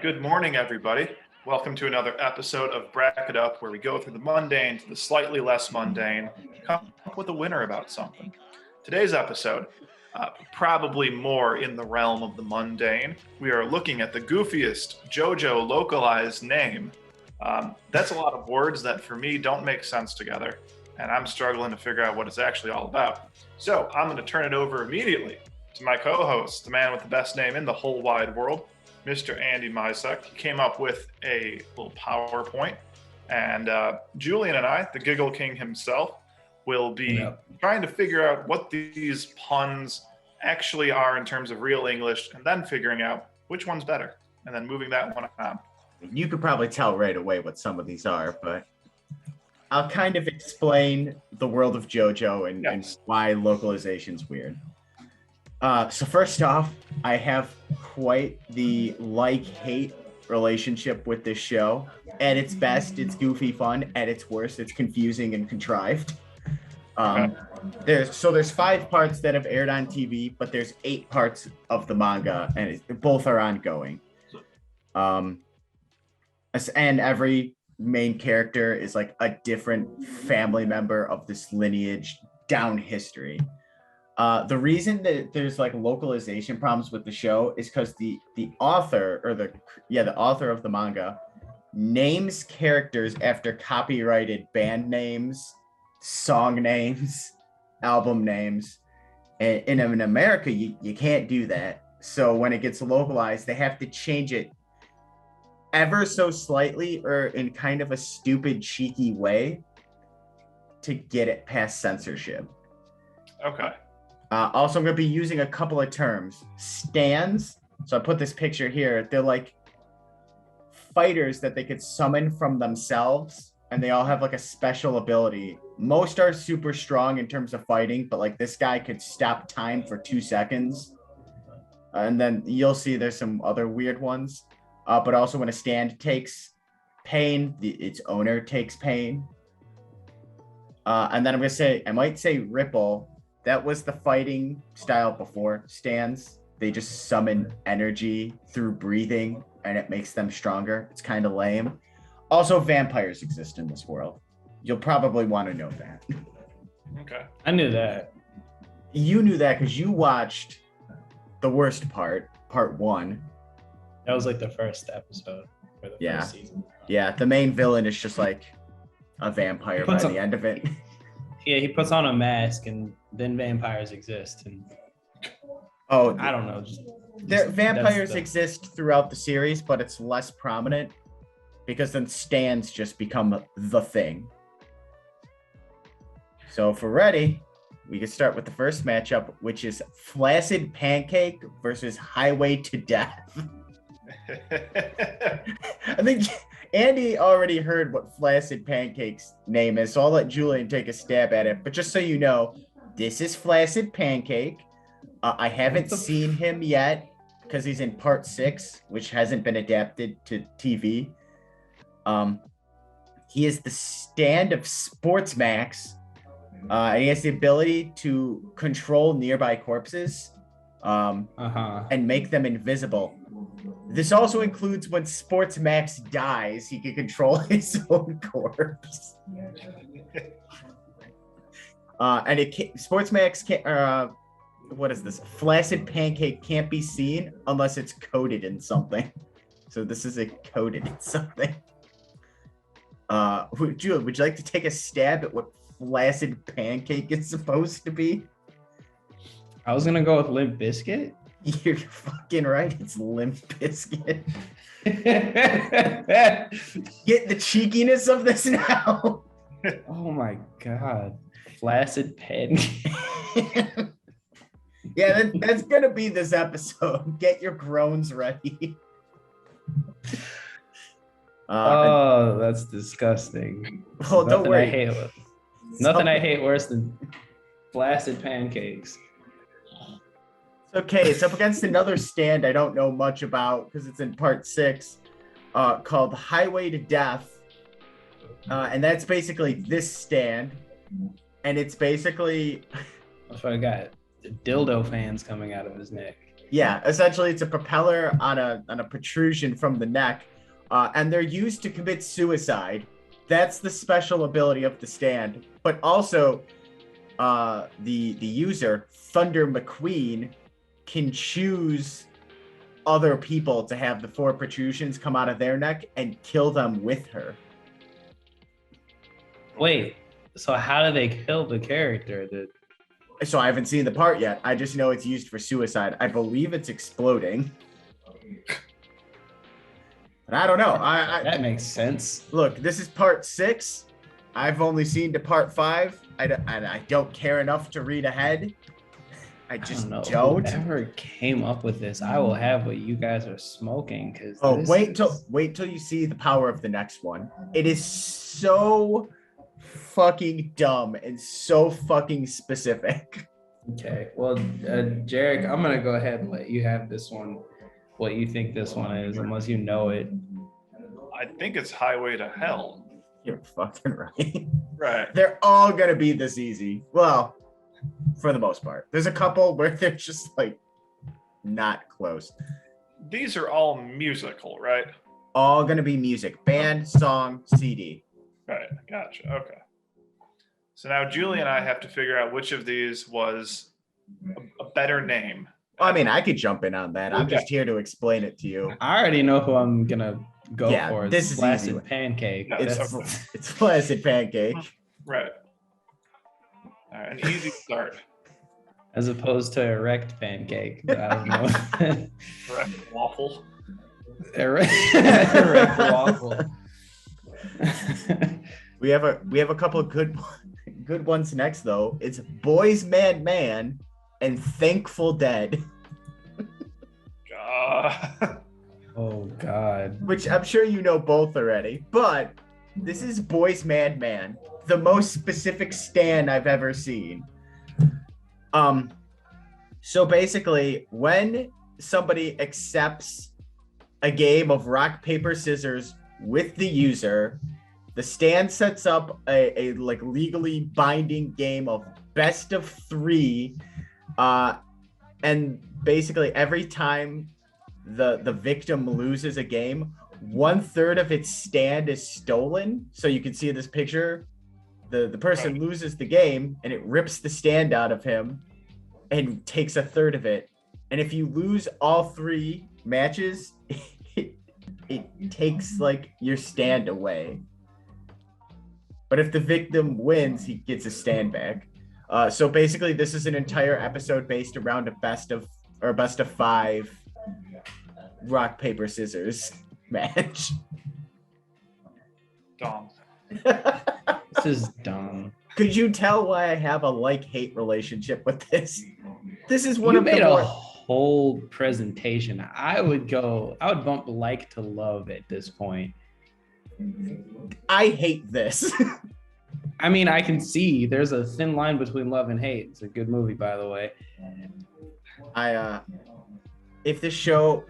right, good morning, everybody. Welcome to another episode of Bracket Up, where we go through the mundane to the slightly less mundane, come up with a winner about something. Today's episode, probably more in the realm of the mundane. We are looking at the goofiest Jojo localized name. That's a lot of words that, for me, don't make sense together, and I'm struggling to figure out what it's actually all about. So I'm going to turn it over immediately to my co-host, the man with the best name in the whole wide world, Mr. Andy Misek. He came up with a little PowerPoint, and Julian and I, the Giggle King himself, will be trying to figure out what these puns actually are in terms of real English, and then figuring out which one's better, and then moving that one on. You could probably tell right away what some of these are, but I'll kind of explain the world of JoJo and why localization's weird. So first off, I have quite the like-hate relationship with this show. At its best, it's goofy fun. At its worst, it's confusing and contrived. There's 5 parts that have aired on TV, but there's 8 parts of the manga, and both are ongoing. And every main character is like a different family member of this lineage down history. The reason that there's like localization problems with the show is because the author the author of the manga names characters after copyrighted band names, song names, album names. And in America, you can't do that. So when it gets localized, they have to change it ever so slightly or in kind of a stupid, cheeky way to get it past censorship. Okay. Also, I'm going to be using a couple of terms. Stands. So I put this picture here. They're like fighters that they could summon from themselves, and they all have like a special ability. Most are super strong in terms of fighting, but like this guy could stop time for 2 seconds. And then you'll see there's some other weird ones. But also when a stand takes pain, its owner takes pain. And then I might say Ripple. That was the fighting style before stands. They just summon energy through breathing, and it makes them stronger. It's kind of lame. Also, vampires exist in this world. You'll probably want to know that. Okay. I knew that. You knew that because you watched the worst part 1. That was like the first episode for the first season. Yeah, the main villain is just like a vampire by the end of it. Yeah, he puts on a mask and then vampires exist. And I don't know. Vampires exist throughout the series, but it's less prominent because then stands just become the thing. So if we're ready, we can start with the first matchup, which is Flaccid Pancake versus Highway to Death. I think Andy already heard what Flaccid Pancake's name is, so I'll let Julian take a stab at it. But just so you know, this is Flaccid Pancake. I haven't seen him yet because he's in part 6, which hasn't been adapted to TV. He is the stand of Sportsmax. And he has the ability to control nearby corpses and make them invisible. This also includes when Sportsmax dies, he can control his own corpse. And Sportsmax can't, what is this? Flaccid Pancake can't be seen unless it's coated in something. So this is coated in something. Julie, would you like to take a stab at what Flaccid Pancake is supposed to be? I was gonna go with Limp Bizkit. You're fucking right. It's Limp Bizkit. Get the cheekiness of this now. Oh my god, Flaccid Pancake. Yeah, that's gonna be this episode. Get your groans ready. That's disgusting. Oh, don't worry. I hate worse than Flaccid Pancakes. Okay, it's up against another stand I don't know much about because it's in part 6, called Highway to Death. And that's basically this stand. And it's basically... That's what I got. The dildo fans coming out of his neck. Yeah, essentially it's a propeller on a protrusion from the neck, and they're used to commit suicide. That's the special ability of the stand. But also, the user, Thunder McQueen, can choose other people to have the 4 protrusions come out of their neck and kill them with her. Wait, so how do they kill the character? So I haven't seen the part yet. I just know it's used for suicide. I believe it's exploding. But I don't know. That makes sense. Look, this is part 6. I've only seen to part 5. I don't care enough to read ahead. I just don't. Whoever came up with this, I will have what you guys are smoking. Wait till you see the power of the next one. It is so fucking dumb and so fucking specific. Okay, well, Jarek, I'm gonna go ahead and let you have this one. What you think this one is, unless you know it. I think it's Highway to Hell. You're fucking right. Right. They're all gonna be this easy. Well, for the most part. There's a couple where they're just like not close. These are all musical, right? All gonna be music. Band, song, CD. Right. Gotcha. Okay. So now Julie and I have to figure out which of these was a better name. I mean, I could jump in on that. I'm just here to explain it to you. I already know who I'm gonna go for. This is Flaccid easy. Pancake. It's Flaccid Pancake. Right. All right, an easy start. As opposed to Erect Pancake. I don't know. Erect Waffle. Erect Waffle. We have a couple of good ones next though. It's Boys Man Man and Thankful Dead. Oh God. Which I'm sure you know both already, but this is Boys Man Man, the most specific stand I've ever seen. So basically, when somebody accepts a game of rock, paper, scissors with the user, the stand sets up a like legally binding game of best of 3. And basically every time the victim loses a game, 1/3 of its stand is stolen. So you can see this picture. The person loses the game and it rips the stand out of him and takes 1/3 of it. And if you lose all 3 matches, it takes like your stand away. But if the victim wins, he gets his stand back. So basically, this is an entire episode based around a best of 5 rock, paper, scissors match. Dumb. This is dumb. Could you tell why I have a like-hate relationship with this? This is one you of made the a more... whole presentation. I would bump like to love at this point. I hate this. I mean, I can see there's a thin line between love and hate. It's a good movie, by the way. If this show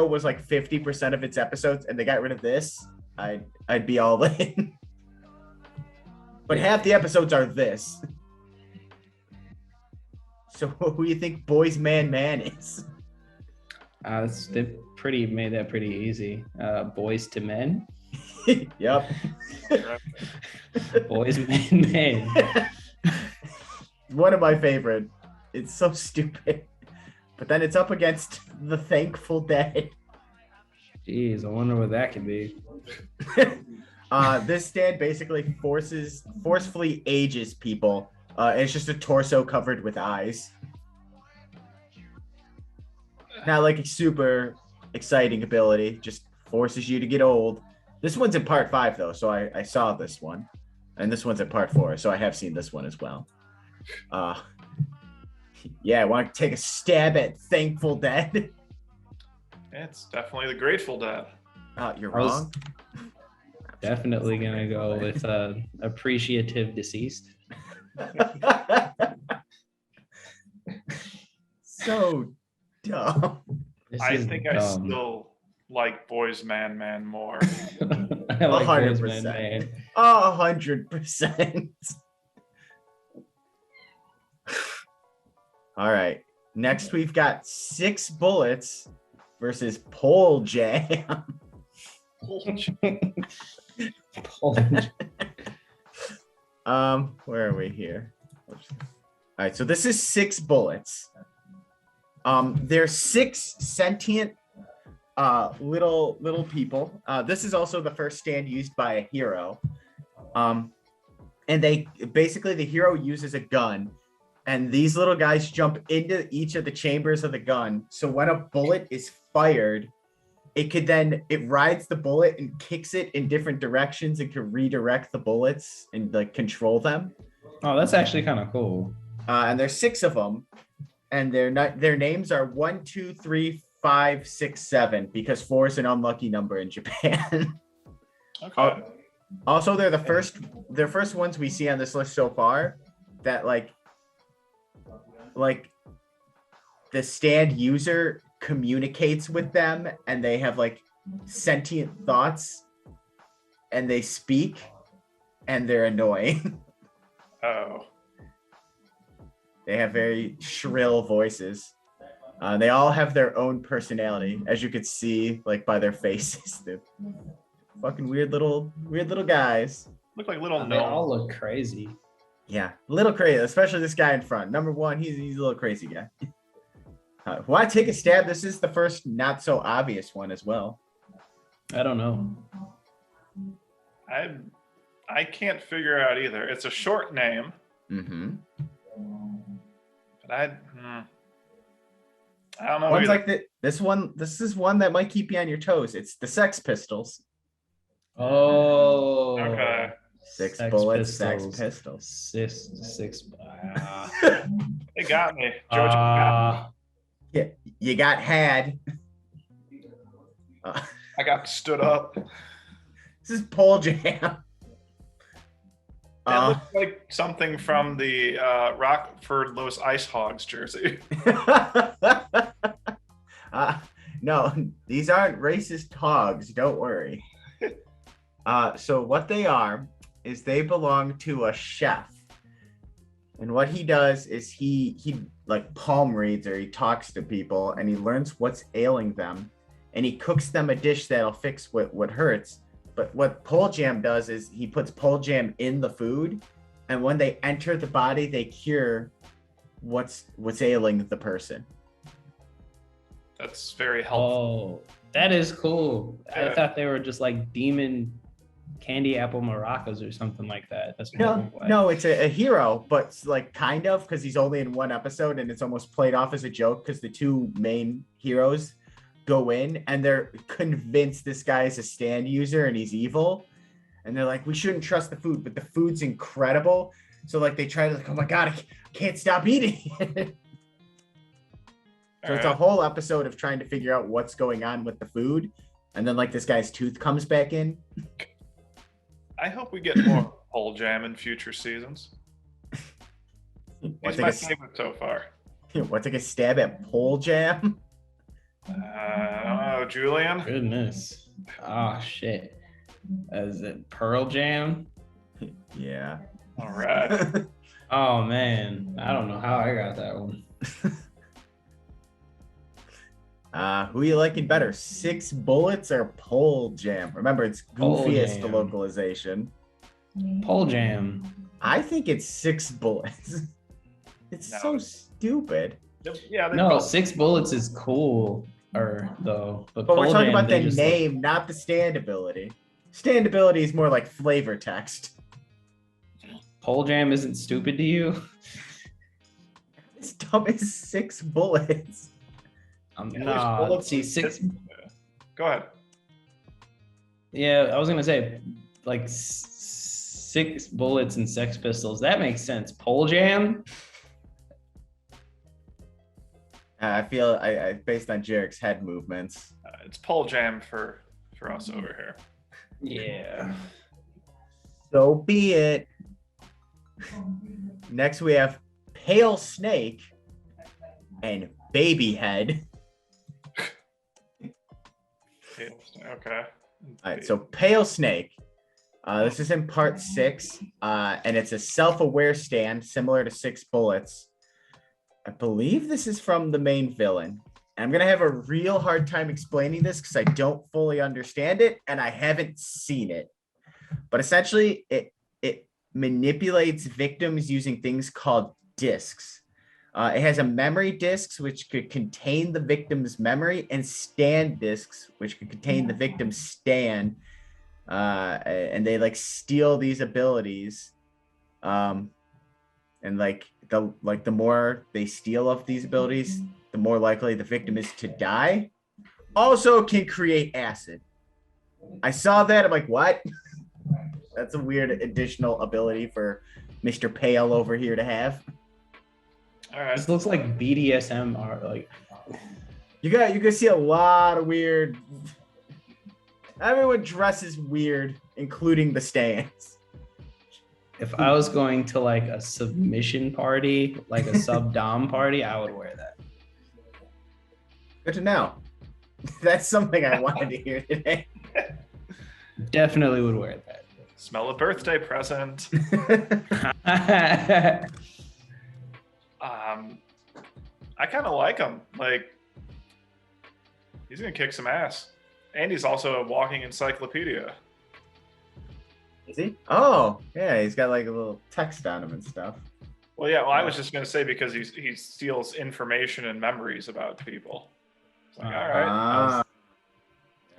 was like 50% of its episodes and they got rid of this, I'd be all in. But half the episodes are this. So who do you think Boys Man Man is? They made that pretty easy. Boys to Men. Yep. Boys Man Man. One of my favorite. It's so stupid. But then it's up against the Thankful Dead. Jeez, I wonder what that could be. This stand basically forcefully ages people. It's just a torso covered with eyes. Not like a super exciting ability, just forces you to get old. This one's in part 5 though, so I saw this one. And this one's in part 4, so I have seen this one as well. Yeah, I want to take a stab at Thankful Dead. It's definitely the Grateful Dead. You're wrong. Definitely gonna go with appreciative deceased. So dumb. I think dumb. I still like Boys Man Man more. I like 100%. Boys Man Man. 100%. All right. Next, we've got 6 bullets versus pole jam. Where are we here? All right, so this is 6 bullets. They're 6 sentient little people. This is also the first stand used by a hero. And they basically, the hero uses a gun, and these little guys jump into each of the chambers of the gun. So when a bullet is fired, it rides the bullet and kicks it in different directions and can redirect the bullets and like control them. Oh, that's actually kind of cool. And there's 6 of them, and their names are 1, 2, 3, 5, 6, 7, because 4 is an unlucky number in Japan. Okay. Also, they're the first ones we see on this list so far that like the stand user communicates with them, and they have like sentient thoughts, and they speak, and they're annoying. Oh. They have very shrill voices. They all have their own personality, as you could see, like by their faces. They're fucking weird little guys. Look like little They all gnomes. look crazy. Yeah, little crazy, especially this guy in front. Number 1, he's a little crazy guy. Want to take a stab? This is the first not so obvious one as well. I don't know. I can't figure out either. It's a short name, Mm-hmm. but I don't know. One's either. like this is one that might keep you on your toes. It's the Sex Pistols. Oh. Okay. 6 Sex bullets, Pistols. Sex Pistols. Six. They got me. Jojo got me. Yeah, you got had. I got stood up. This is pole jam. That looks like something from the Rockford Louis Ice Hogs jersey. No, these aren't racist hogs. Don't worry. So what they are is they belong to a chef. And what he does is he like palm reads, or he talks to people, and he learns what's ailing them, and he cooks them a dish that'll fix what hurts. But what pole jam does is he puts pole jam in the food, and when they enter the body, they cure what's ailing the person. That's very helpful. Oh, that is cool. Yeah. I thought they were just like demon candy apple maracas or something like that. That's what it looked like. No, it's a hero, but like kind of, because he's only in one episode, and it's almost played off as a joke because the 2 main heroes go in and they're convinced this guy is a stand user and he's evil, and they're like, we shouldn't trust the food, but the food's incredible. So like they try to like, oh my god, I can't stop eating. So it's a whole episode of trying to figure out what's going on with the food, and then like this guy's tooth comes back in. I hope we get more pole jam in future seasons. He's my favorite so far. Want to take a stab at pole jam? I don't know, Julian. Goodness. Oh shit. Is it Pearl Jam? Yeah. All right. Oh man, I don't know how I got that one. Who you liking better, 6 bullets or pole jam? Remember, it's Pole Goofiest jam. localization. Pole Jam. I think it's 6 bullets. It's No. so stupid. Yeah. No, both- 6 bullets is cool. But But we're Pole talking Jam, about they the just name, not the stand ability. Stand ability is more like flavor text. Pole Jam isn't stupid to you? It's dumb as 6 bullets. Yeah, Nah, there's bullets see, and 6. Go ahead. Yeah, I was gonna say like 6 bullets and Sex Pistols. That makes sense. Pole Jam. I feel I based on Jarek's head movements. It's pole jam for us over here. Yeah. So be it. Next we have Pale Snake and Baby Head. Okay. All right, so Pale Snake. This is in part 6, and it's a self-aware stand similar to 6 bullets. I believe this is from the main villain. I'm going to have a real hard time explaining this because I don't fully understand it and I haven't seen it. But essentially, it manipulates victims using things called discs. It has a memory discs, which could contain the victim's memory, and stand discs, which could contain the victim's stand. And they like steal these abilities. And the more they steal of these abilities, the more likely the victim is to die. Also can create acid. I saw that. I'm like, what? That's a weird additional ability for Mr. Pale over here to have. All right. This looks like BDSM art. Like you can see a lot of weird. Everyone dresses weird, including the stands. if I was going to like a submission party, like a sub dom party, I would wear that. Good to know. That's something I wanted to hear today. Definitely would wear that. Smell a birthday present. I kind of like him. Like, he's gonna kick some ass, and he's also a walking encyclopedia. Is he? Oh, yeah. He's got like a little text on him and stuff. Well, yeah. Well, I was just gonna say because he steals information and memories about people. It's like, all right. I was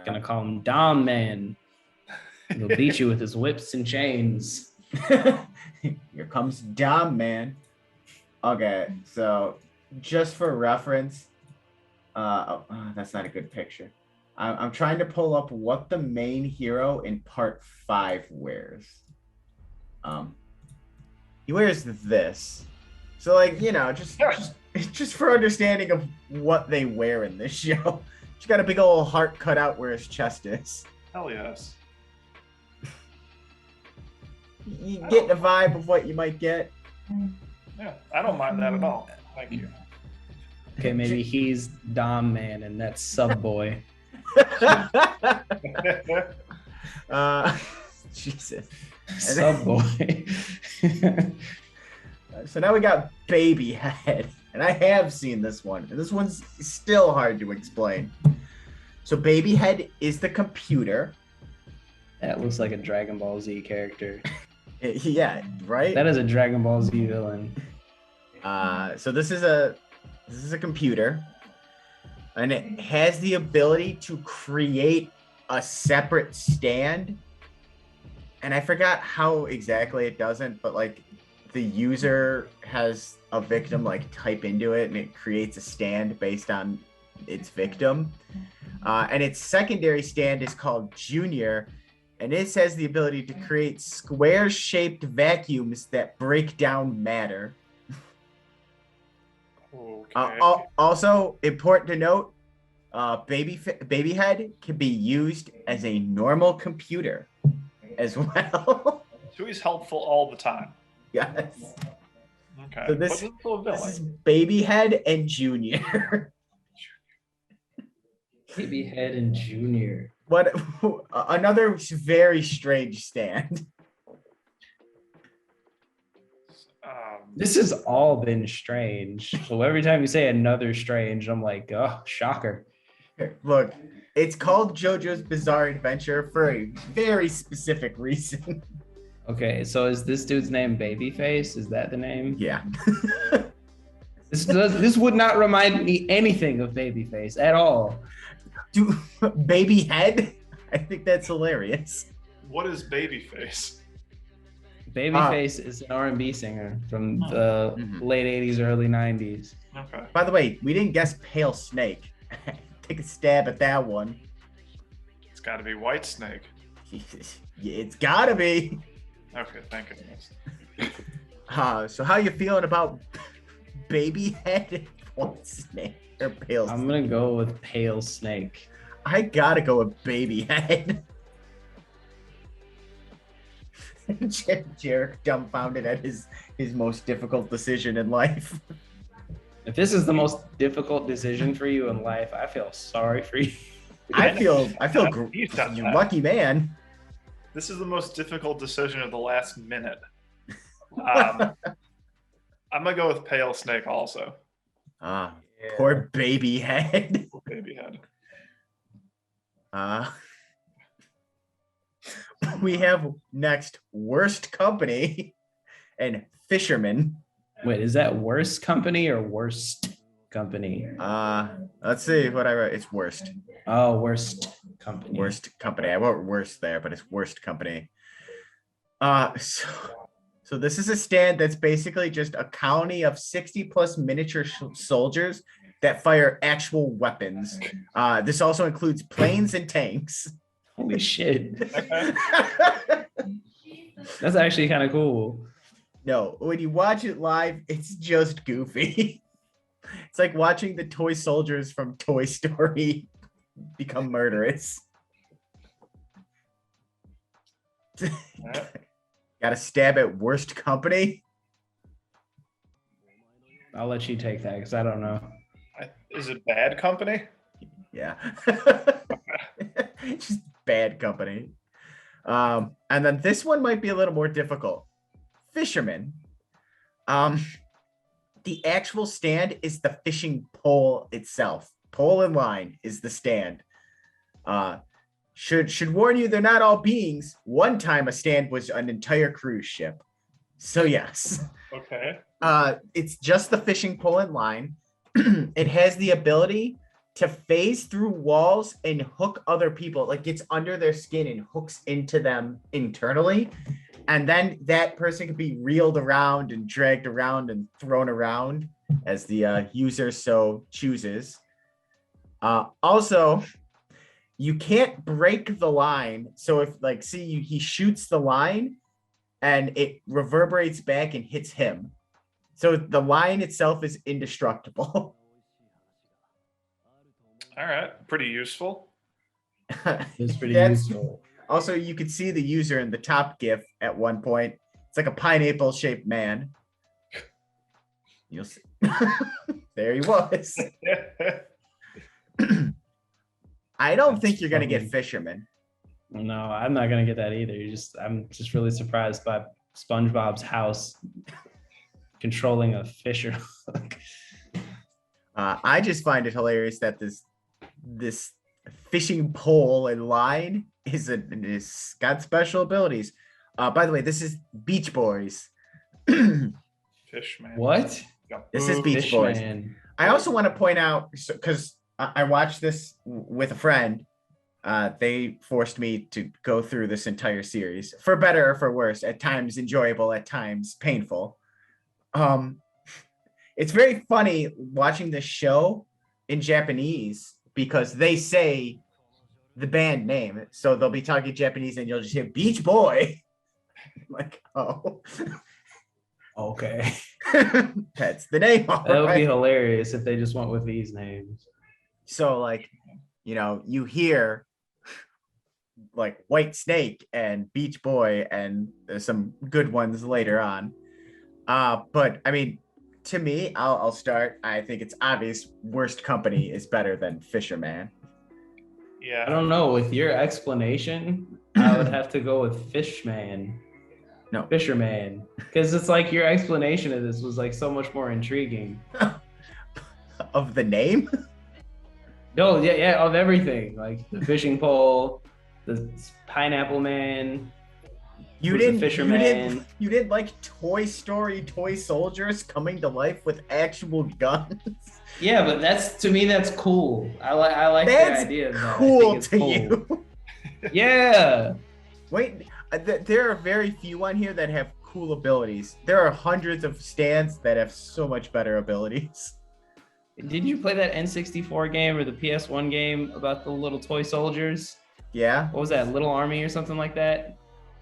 gonna call him Dom Man. He'll beat you with his whips and chains. Here comes Dom Man. Okay, so just for reference, that's not a good picture. I'm trying to pull up what the main hero in part 5 wears. He wears this. So like, you know, just for understanding of what they wear in this show. He's got a big old heart cut out where his chest is. Hell yes. You get the vibe of what you might get. Yeah, I don't mind that at all. Thank you. Okay, maybe he's Dom Man and that's Sub Boy. Jesus. Sub Boy. So now we got Baby Head, and I have seen this one, and this one's still hard to explain. So Baby Head is the computer. That looks like a Dragon Ball Z character. Yeah, right? That is a Dragon Ball Z villain. So this is a computer, and it has the ability to create a separate stand. And I forgot how exactly it does it, but like the user has a victim like type into it, and it creates a stand based on its victim. And its secondary stand is called Junior. And this has the ability to create square-shaped vacuums that break down matter. Okay. Also, important to note, Baby Head can be used as a normal computer as well. So he's helpful all the time. Yes. Okay. So What's this little this villain? is Baby Head and Junior. Baby Head and Junior. What another very strange stand. This has all been strange. So every time you say another strange, I'm like, oh, shocker. Look, it's called JoJo's Bizarre Adventure for a very specific reason. Okay, so is this dude's name Babyface? Is that the name? Yeah. This would not remind me anything of Babyface at all. Baby Head? I think that's hilarious. What is Babyface? Babyface is an R&B singer from the late 80s, early 90s. Okay. By the way, we didn't guess Pale Snake. Take a stab at that one. It's got to be White Snake. It's gotta be. Okay, thank goodness. So how you feeling about Baby Head and White Snake or Pale Snake? I'm gonna go with Pale Snake. I gotta go with Baby Head. Jarek dumbfounded at his most difficult decision in life. If this is the most difficult decision for you in life, I feel sorry for you. I feel You said you that. lucky man. This is the most difficult decision of the last minute. I'm gonna go with Pale Snake also. Poor baby head. Poor baby head. We have next worst company and fisherman. Wait, is that worst company or worst company? Let's see what I wrote. It's worst. Oh, worst company. Worst company. I wrote worst there, but it's worst company. So this is a stand that's basically just a colony of 60 plus miniature soldiers that fire actual weapons. This also includes planes and tanks. Holy shit. That's actually kind of cool. No, when you watch it live, it's just goofy. It's like watching the toy soldiers from Toy Story become murderous. Got a stab at worst company? I'll let you take that because I don't know. Is it bad company? Yeah. Just bad company. And then this one might be a little more difficult. Fisherman. The actual stand is the fishing pole itself. Pole and line is the stand. Should warn you, they're not all beings. One time a stand was an entire cruise ship. So yes. Okay. It's just the fishing pole and line. It has the ability to phase through walls and hook other people. Like gets under their skin and hooks into them internally. And then that person can be reeled around and dragged around and thrown around as the user so chooses. Also, you can't break the line. So if like, see, he shoots the line and it reverberates back and hits him. So the line itself is indestructible. All right. Pretty useful. It's pretty useful. Also, you could see the user in the top GIF at one point. It's like a pineapple shaped man. You'll see. There he was. I don't think you're going to get fisherman. No, I'm not going to get that either. I'm just really surprised by SpongeBob's house controlling a fisher. I just find it hilarious that this fishing pole and line is got special abilities. By the way, this is Beach Boys. Fishman. What? This is Beach Boys. I also want to point out, because I watched this with a friend. They forced me to go through this entire series, for better or for worse, at times enjoyable, at times painful. It's very funny watching this show in Japanese because they say the band name. So they'll be talking Japanese and you'll just hear Beach Boy. Like, oh. Okay. That's the name. That would be hilarious if they just went with these names. So like, you hear like White Snake and Beach Boy, and there's some good ones later on. But I mean, to me, I'll start. I think it's obvious worst company is better than Fisherman. Yeah. I don't know. With your explanation, I would have to go with Fishman. No. Fisherman. Because it's like your explanation of this was like so much more intriguing. Of the name? No, yeah, of everything. Like the fishing pole, the pineapple man. You didn't like Toy Story toy soldiers coming to life with actual guns? Yeah, but to me that's cool. I like the idea of that. Cool to you. Yeah. Wait, there are very few on here that have cool abilities. There are hundreds of stands that have so much better abilities. Did you play that N64 game or the PS1 game about the little toy soldiers? Yeah. What was that? Little Army or something like that?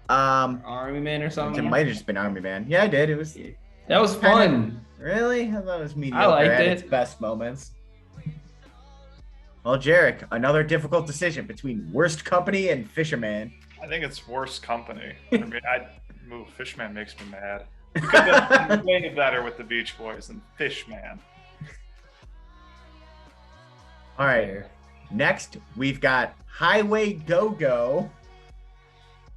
Army Man or something? It might have just been Army Man. Yeah, I did. It was. That was fun. Really? I thought it was mediocre. I liked at it. Its best moments. Well, Jarek, another difficult decision between worst company and Fisherman. I think it's worst company. I mean, Fishman makes me mad. It could have been way better with the Beach Boys than Fishman. All right. Next, we've got Highway Go-Go.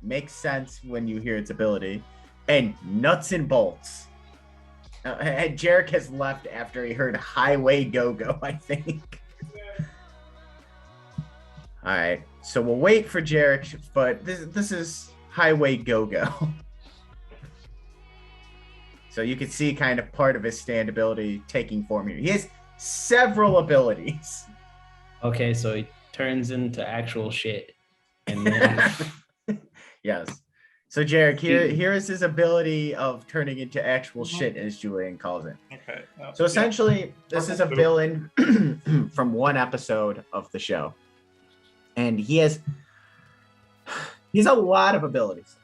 Makes sense when you hear its ability. And Nuts and Bolts. And Jarek has left after he heard Highway Go-Go, I think. All right, so we'll wait for Jarek, but this is Highway Go-Go. So you can see kind of part of his stand ability taking form here. He has several abilities. Okay, so he turns into actual shit. And then Yes. So Jarek, here is his ability of turning into actual shit, as Julian calls it. Okay. So essentially, this is a villain from one episode of the show. And he has a lot of abilities.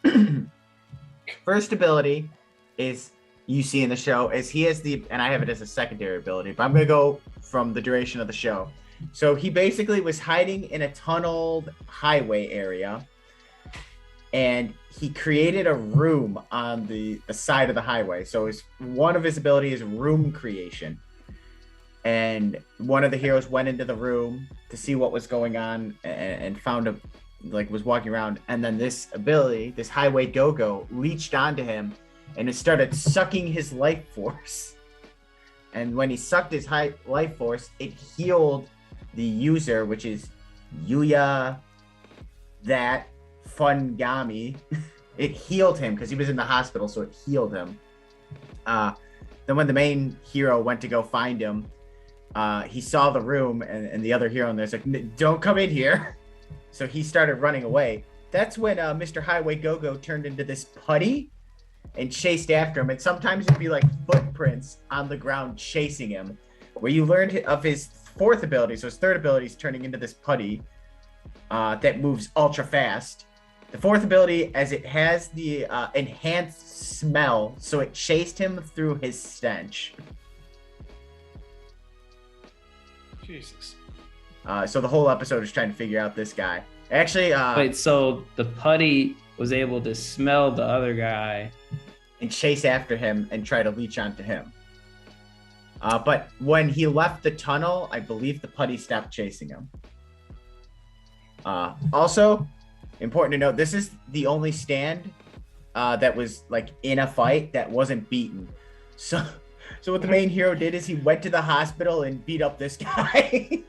First ability is, you see in the show, is he has and I have it as a secondary ability, but I'm going to go from the duration of the show. So he basically was hiding in a tunneled highway area, and he created a room on the side of the highway. So one of his abilities is room creation. And one of the heroes went into the room to see what was going on and found was walking around. And then this ability, this Highway Go-Go, leached onto him and it started sucking his life force. And when he sucked his life force, it healed the user, which is Yuya, that Fungami. It healed him because he was in the hospital, so it healed him. Then when the main hero went to go find him, he saw the room and the other hero in there's like, don't come in here. So he started running away. That's when Mr. Highway Go-Go turned into this putty and chased after him. And sometimes it'd be like footprints on the ground chasing him. Where you learned of his fourth ability, so his third ability is turning into this putty that moves ultra fast. The fourth ability, as it has the enhanced smell, so it chased him through his stench. Jesus. So the whole episode is trying to figure out this guy. Actually, wait, so the putty was able to smell the other guy and chase after him and try to leech onto him. But when he left the tunnel, I believe the putty stopped chasing him. Also, important to note, this is the only stand that was like in a fight that wasn't beaten. So what the main hero did is he went to the hospital and beat up this guy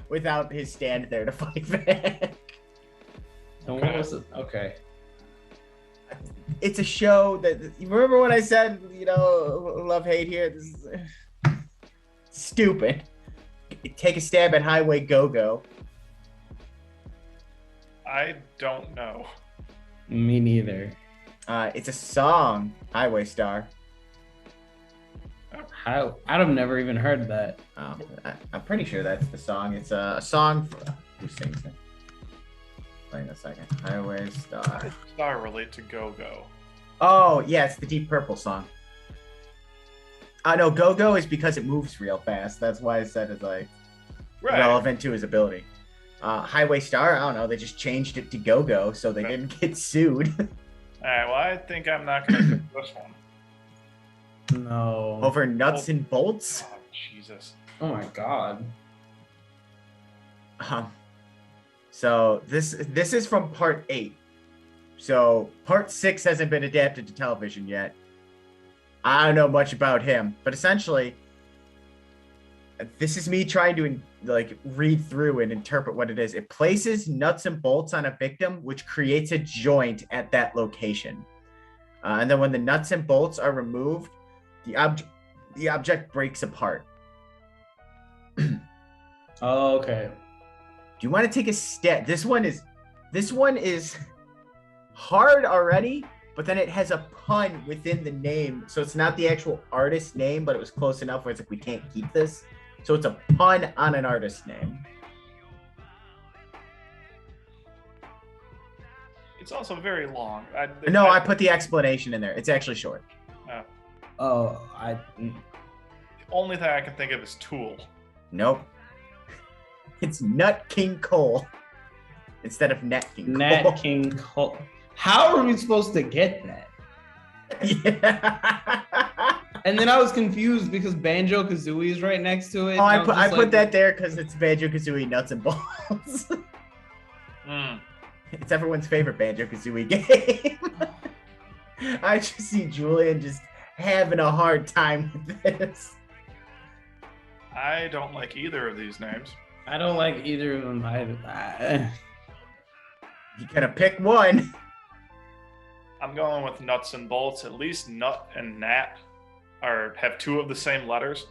without his stand there to fight back. Okay. It's a show that, you remember when I said, love hate here? This is stupid. Take a stab at Highway Go-Go. I don't know. Me neither. It's a song, Highway Star. I'd have never even heard that. I'm pretty sure that's the song. It's a song who sings it? Wait a second. Highway Star. How does Star relate to Go-Go? Oh, yeah, it's the Deep Purple song. No, Go-Go is because it moves real fast. That's why I said it's like relevant to his ability. Highway Star, I don't know. They just changed it to Go-Go so they didn't get sued. All right, well, I think I'm not going to pick this one. No. Over nuts and bolts? Oh, Jesus. Oh my God. So this is from part 8. So part 6 hasn't been adapted to television yet. I don't know much about him, but essentially, this is me trying to read through and interpret what it is. It places nuts and bolts on a victim, which creates a joint at that location. And then when the nuts and bolts are removed, the object breaks apart. Oh, okay. Do you want to take a step? This one is hard already, but then it has a pun within the name. So it's not the actual artist name, but it was close enough where it's like, we can't keep this. So it's a pun on an artist name. It's also very long. I put the explanation in there. It's actually short. The only thing I can think of is Tool. Nope. It's Nut King Cole instead of Nat King Cole. Nat King Cole. How are we supposed to get that? Yeah. And then I was confused because Banjo-Kazooie is right next to it. Oh, I put that there because it's Banjo-Kazooie Nuts and Bolts. It's everyone's favorite Banjo-Kazooie game. I just see Julian just having a hard time with this. I don't like either of these names. I don't like either of them either. You gotta pick one. I'm going with nuts and bolts. At least nut and nat have two of the same letters.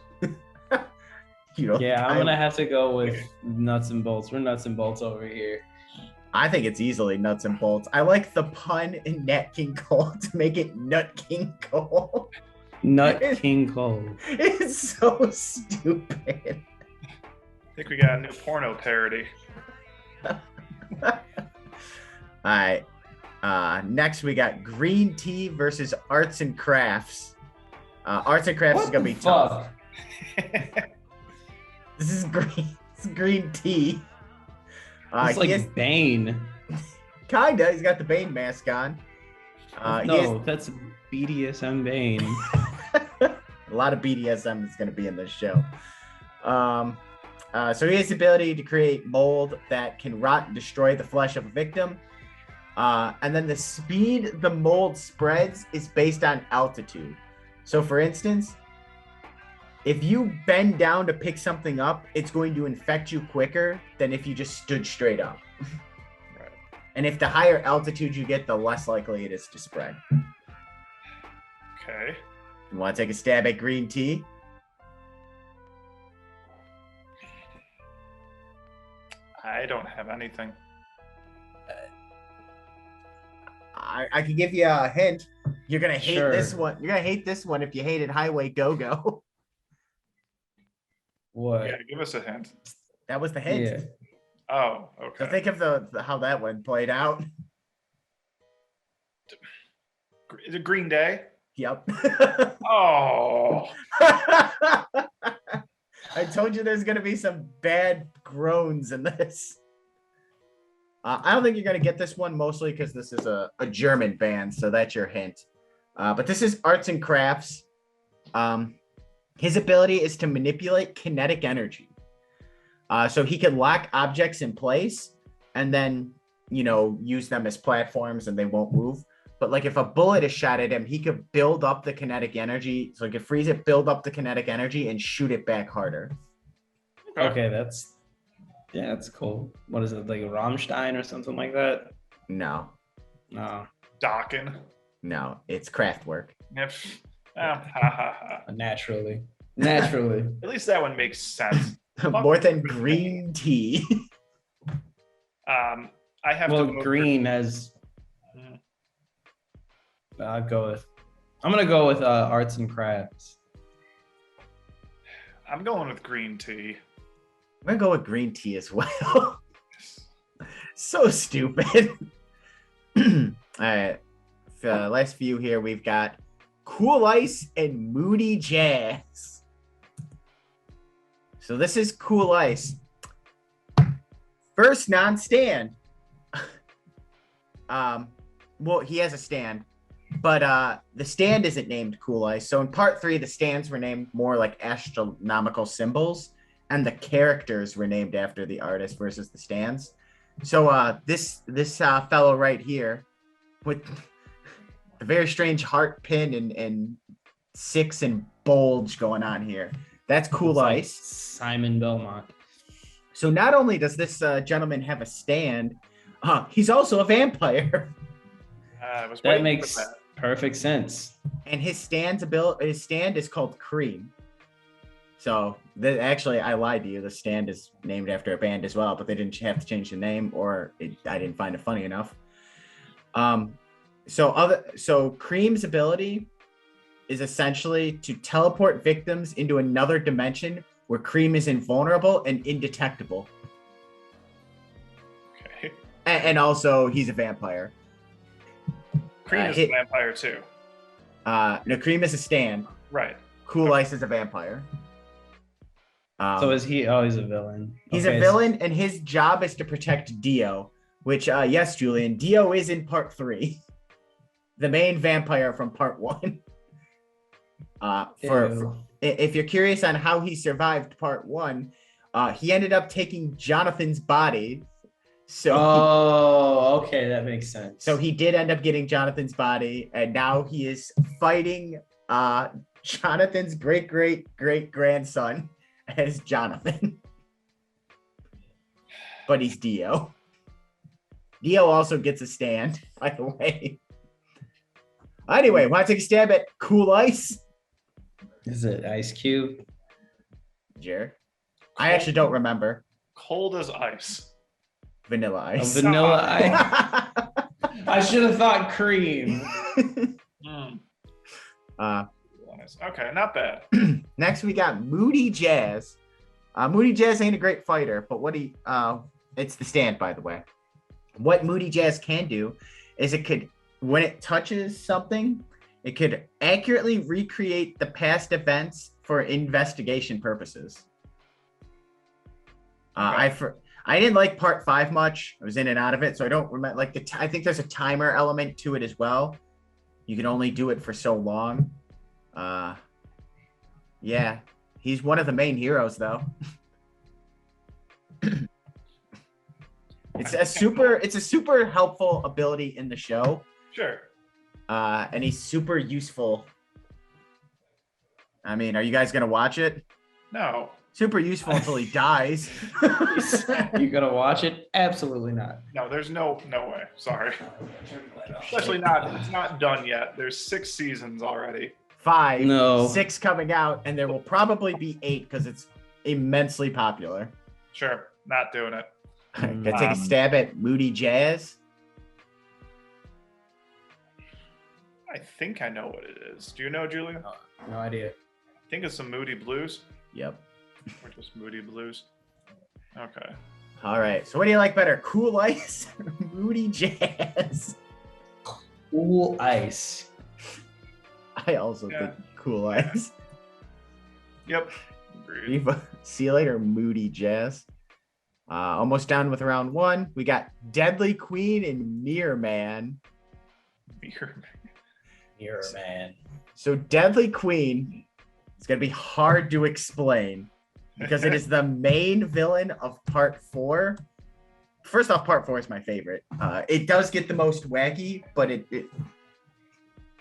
Yeah, I'm gonna have to go with nuts and bolts. We're nuts and bolts over here. I think it's easily nuts and bolts. I like the pun in Nat King Cole to make it Nut King Cole. Nut King Cole. It's so stupid. I think we got a new porno parody. All right. Next, we got green tea versus arts and crafts. Arts and crafts is gonna be tough. This is green. It's green tea. It's like Bane. Kinda. He's got the Bane mask on. That's BDSM Bane. A lot of BDSM is going to be in this show. So he has the ability to create mold that can rot and destroy the flesh of a victim. And then the speed the mold spreads is based on altitude. So for instance, if you bend down to pick something up, it's going to infect you quicker than if you just stood straight up. Right. And if the higher altitude you get, the less likely it is to spread. Okay. You want to take a stab at green tea? I don't have anything. I can give you a hint. You're gonna hate Sure. this one. You're gonna hate this one if you hated Highway Go-Go. What? Yeah, give us a hint. That was the hint. Yeah. Oh, So okay. think of the how that one played out. Is it Green Day? Yep. Oh. I told you there's gonna be some bad groans in this. I don't think you're gonna get this one, mostly because this is a German band, so that's your hint. But this is arts and crafts. His ability is to manipulate kinetic energy. So he can lock objects in place and then, use them as platforms and they won't move. But like if a bullet is shot at him, he could build up the kinetic energy. So he could freeze it, build up the kinetic energy and shoot it back harder. Okay, that's cool. What is it, like a Rammstein or something like that? No, Docking. no, it's craft work. Yep. Ha, ha, ha. Naturally. At least that one makes sense. More than green tea. I have Well, to vote green has. I'm gonna go with arts and crafts. I'm going with green tea. I'm gonna go with green tea as well. So stupid. All right. Last few here, we've got Cool Ice and Moody Jazz. So this is Cool Ice. First non-stand. Well, he has a stand, but the stand isn't named Cool Ice. So in part 3, the stands were named more like astronomical symbols, and the characters were named after the artist versus the stands. So this fellow right here with a very strange heart pin and 6 and bulge going on here. That's Cool Ice. Simon Belmont. So not only does this gentleman have a stand, he's also a vampire. That makes perfect sense. And his stand is called Cream. So actually, I lied to you. The stand is named after a band as well, but they didn't have to change the name, or I didn't find it funny enough. So Cream's ability is essentially to teleport victims into another dimension where Cream is invulnerable and indetectable. Okay. And also, he's a vampire. Cream is a vampire too. No, Cream is a stand. Right. Cool Ice is a vampire. So is he? Oh, he's a villain. He's a villain, and his job is to protect Dio. Which, yes, Julian, Dio is in part 3, the main vampire from part 1. If you're curious on how he survived part 1, he ended up taking Jonathan's body. Okay, that makes sense. So he did end up getting Jonathan's body, and now he is fighting Jonathan's great grandson as Jonathan. But he's Dio. Dio also gets a stand, by the way. Anyway, want to take a stab at Cool Ice? Is it Ice Cube? Jared? I actually don't remember. Cold as ice. Vanilla Ice. Vanilla Ice. I should have thought cream. Okay, not bad. Next, we got Moody Jazz. Moody Jazz ain't a great fighter, but it's the stand, by the way. What Moody Jazz can do is when it touches something, it could accurately recreate the past events for investigation purposes. Okay. I didn't like part 5 much. I was in and out of it, so I don't remember. I think there's a timer element to it as well. You can only do it for so long. Yeah, he's one of the main heroes, though. It's a super helpful ability in the show. Sure. And he's super useful. I mean, are you guys gonna watch it? No. Super useful until he dies. You gonna watch it? Absolutely not. No, there's no way. Sorry. Especially it's not done yet. There's 6 seasons already. 5. No. 6 coming out, and there will probably be 8 because it's immensely popular. Sure. Not doing it. Gonna take a stab at Moody Jazz. I think I know what it is. Do you know, Julian? No idea. I think it's some Moody Blues. Yep. Or just Moody Blues. Okay. All right. So what do you like better, Cool Ice or Moody Jazz? Cool Ice. I also think Cool Ice. Yep. Agreed. See you later, Moody Jazz. Almost done with round 1. We got Deadly Queen and Mirror Man. Mirror Man. So Deadly Queen is going to be hard to explain because it is the main villain of part 4. First off, part 4 is my favorite. It does get the most wacky, but it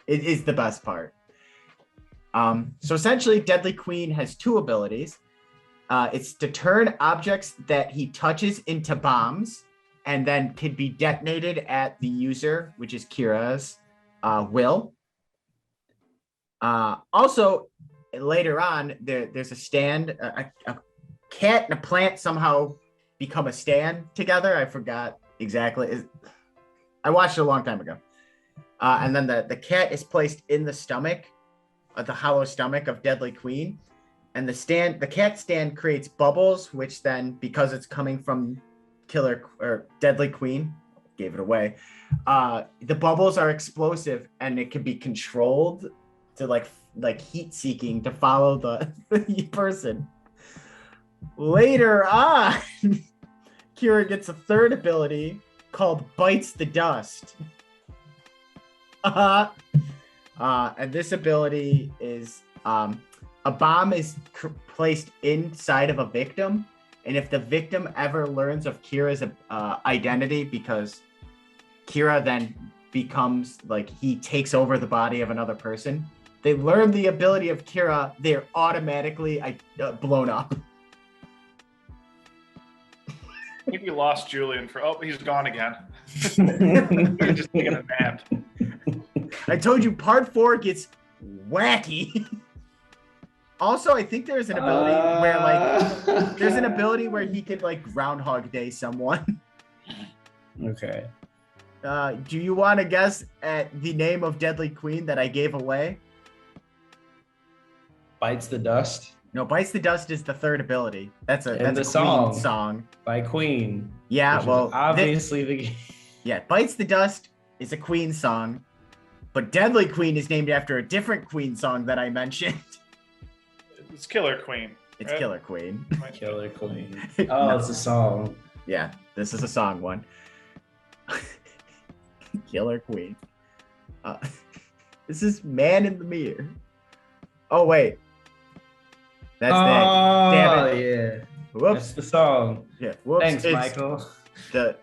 is the best part. So essentially, Deadly Queen has 2 abilities. It's to turn objects that he touches into bombs and then can be detonated at the user, which is Kira's will. Also, later on, there's a stand. A cat and a plant somehow become a stand together. I forgot exactly. I watched it a long time ago. And then the cat is placed in the stomach, the hollow stomach of Deadly Queen. And the cat stand creates bubbles, which then, because it's coming from Deadly Queen, gave it away. The bubbles are explosive, and it can be controlled to like heat seeking to follow the person. Later on, Kira gets a 3rd ability called Bites the Dust. And this ability is a bomb is placed inside of a victim, and if the victim ever learns of Kira's identity, because Kira then becomes he takes over the body of another person, they learn the ability of Kira, they're automatically blown up. I think we lost Julian he's gone again. He's just taking a nap. I told you part 4 gets wacky. Also, I think there's an ability where he could Groundhog Day someone. Okay. Do you want to guess at the name of Deadly Queen that I gave away? Bites the Dust. No, Bites the Dust is the 3rd ability. That's a Queen song by Queen. Yeah, well, obviously Bites the Dust is a Queen song, but Deadly Queen is named after a different Queen song that I mentioned. It's Killer Queen. It's right? Killer Queen. Killer Queen. Oh, no. It's a song. Yeah, this is a song one. Killer Queen. This is Man in the Mirror. Oh, wait. That's Damn it. Yeah. Whoops. That's the song. Yeah. Whoops. Thanks, Michael.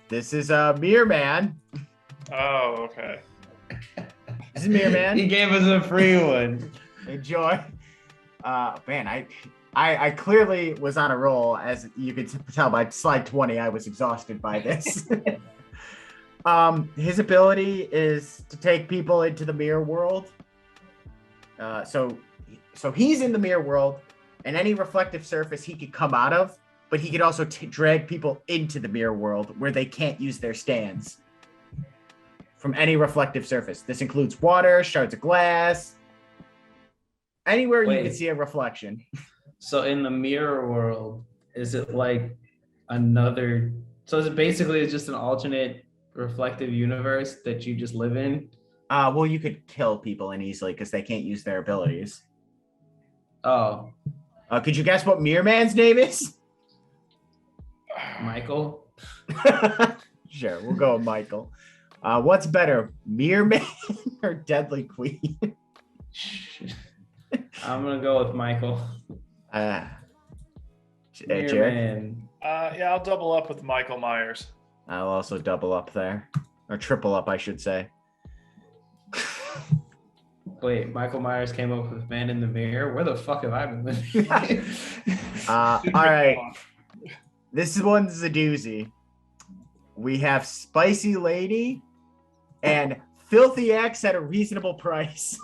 This is Mirror Man. Oh, okay. This is Mirror Man. He gave us a free one. Enjoy. Man, I clearly was on a roll, as you could tell by slide 20. I was exhausted by this. His ability is to take people into the mirror world. So he's in the mirror world, and any reflective surface he could come out of, but he could also drag people into the mirror world where they can't use their stands from any reflective surface. This includes water, shards of glass, anywhere you can see a reflection. So in the mirror world, is it like another? So is it basically just an alternate reflective universe that you just live in? Well, you could kill people in easily because they can't use their abilities. Oh. Could you guess what Mirror Man's name is? Michael? Sure, we'll go with Michael. What's better, Mirror Man or Deadly Queen? I'm gonna go with Michael. Jared? Yeah, I'll double up with Michael Myers. I'll also double up there, or triple up, I should say. Wait, Michael Myers came up with Man in the Mirror? Where the fuck have I been living? All right. This one's a doozy. We have Spicy Lady and Filthy Axe at a reasonable price.